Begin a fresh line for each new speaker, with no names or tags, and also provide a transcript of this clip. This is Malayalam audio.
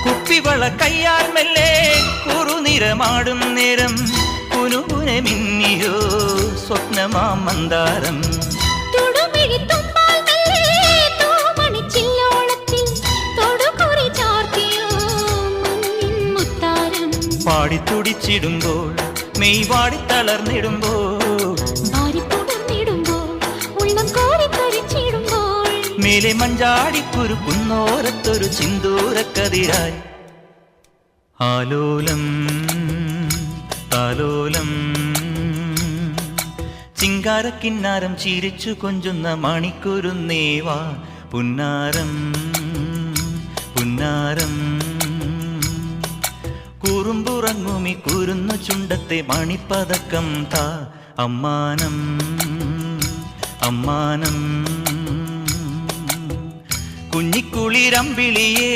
കുപ്പിവള കയ്യാൽ മെല്ലെ കുറുനിറമാടും നേരം കുനുകുനെ മിന്നിയോ സ്വപ്നമാം മന്ദാരം. പാടിത്തുടിച്ചിടുമ്പോൾ മെയ് വാടി തളർന്നിടുമ്പോൾ മേലെ മഞ്ചാടിക്കുരുക്കുന്നോരത്തൊരു ചിന്തൂരക്കതിരായി ആലോലം താലോലം ചിങ്കാരക്കിന്നാരം ചിരിച്ചു കൊഞ്ചുന്ന മണിക്കുരുന്നേവാ പുന്നാരം പുന്നാരം. കുറുമ്പുറങ്ങുമി കുരുന്നു ചുണ്ടത്തെ മണിപ്പതക്കം താ അമ്മാനം അമ്മാനം. കുഞ്ഞിക്കുളിരമ്പിളിയേ